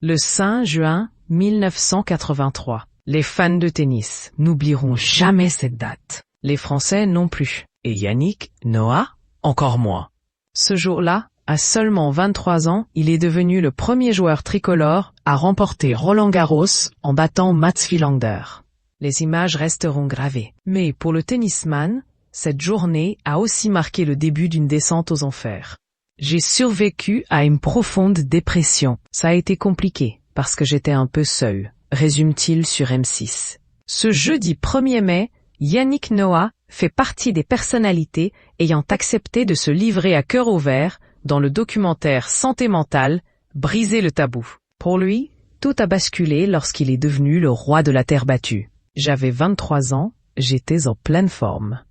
Le 5 juin 1983. Les fans de tennis n'oublieront jamais cette date. Les Français non plus. Et Yannick Noah, encore moins. Ce jour-là, à seulement 23 ans, il est devenu le premier joueur tricolore à remporter Roland-Garros en battant Mats Wilander. Les images resteront gravées. Mais pour le tennisman, cette journée a aussi marqué le début d'une descente aux enfers. J'ai survécu à une profonde dépression. Ça a été compliqué, parce que j'étais un peu seul, résume-t-il sur M6. Ce jeudi 1er mai, Yannick Noah fait partie des personnalités ayant accepté de se livrer à cœur ouvert dans le documentaire Santé mentale, Briser le tabou. Pour lui, tout a basculé lorsqu'il est devenu le roi de la terre battue. J'avais 23 ans, j'étais en pleine forme.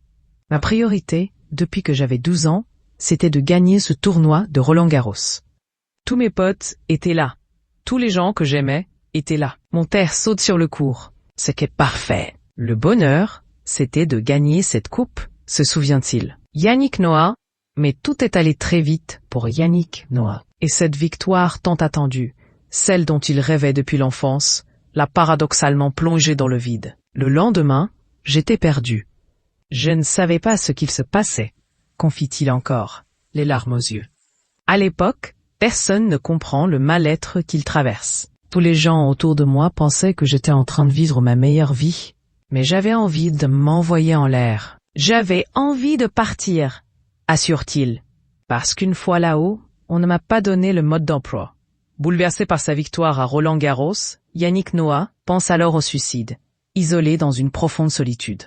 Ma priorité, depuis que j'avais 12 ans, c'était de gagner ce tournoi de Roland-Garros. Tous mes potes étaient là. Tous les gens que j'aimais étaient là. Mon père saute sur le court. C'était parfait. Le bonheur, c'était de gagner cette coupe, se souvient-il. Yannick Noah, mais tout est allé très vite pour Yannick Noah. Et cette victoire tant attendue, celle dont il rêvait depuis l'enfance, l'a paradoxalement plongé dans le vide. Le lendemain, j'étais perdu. Je ne savais pas ce qu'il se passait, confie-t-il encore, les larmes aux yeux. À l'époque, personne ne comprend le mal-être qu'il traverse. Tous les gens autour de moi pensaient que j'étais en train de vivre ma meilleure vie, mais j'avais envie de m'envoyer en l'air. J'avais envie de partir, assure-t-il, parce qu'une fois là-haut, on ne m'a pas donné le mode d'emploi. Bouleversé par sa victoire à Roland-Garros, Yannick Noah pense alors au suicide, isolé dans une profonde solitude.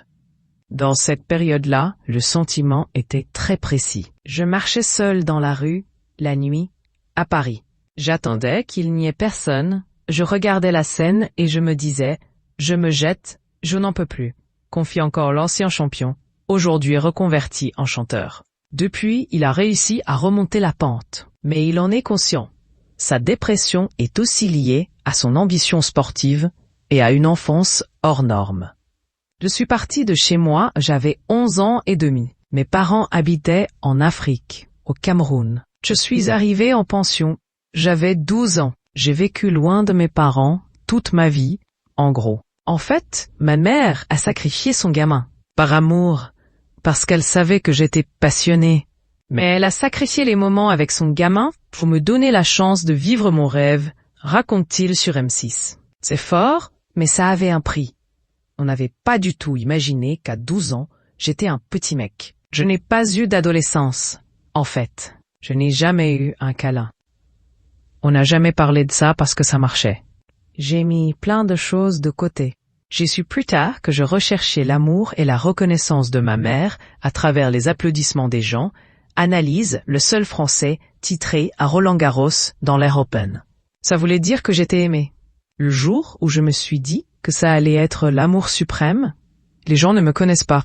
Dans cette période-là, le sentiment était très précis. Je marchais seul dans la rue, la nuit, à Paris. J'attendais qu'il n'y ait personne, je regardais la scène et je me disais « Je me jette, je n'en peux plus », confie encore l'ancien champion, aujourd'hui reconverti en chanteur. Depuis, il a réussi à remonter la pente, mais il en est conscient. Sa dépression est aussi liée à son ambition sportive et à une enfance hors norme. Je suis parti de chez moi, j'avais 11 ans et demi. Mes parents habitaient en Afrique, au Cameroun. Je suis arrivé en pension. J'avais 12 ans. J'ai vécu loin de mes parents toute ma vie, en gros. En fait, ma mère a sacrifié son gamin. Par amour, parce qu'elle savait que j'étais passionné. Mais elle a sacrifié les moments avec son gamin pour me donner la chance de vivre mon rêve, raconte-t-il sur M6. C'est fort, mais ça avait un prix. On n'avait pas du tout imaginé qu'à 12 ans, j'étais un petit mec. Je n'ai pas eu d'adolescence. En fait, je n'ai jamais eu un câlin. On n'a jamais parlé de ça parce que ça marchait. J'ai mis plein de choses de côté. J'ai su plus tard que je recherchais l'amour et la reconnaissance de ma mère à travers les applaudissements des gens, analyse le seul Français titré à Roland-Garros dans l'Air Open. Ça voulait dire que j'étais aimé. Le jour où je me suis dit que ça allait être l'amour suprême, les gens ne me connaissent pas.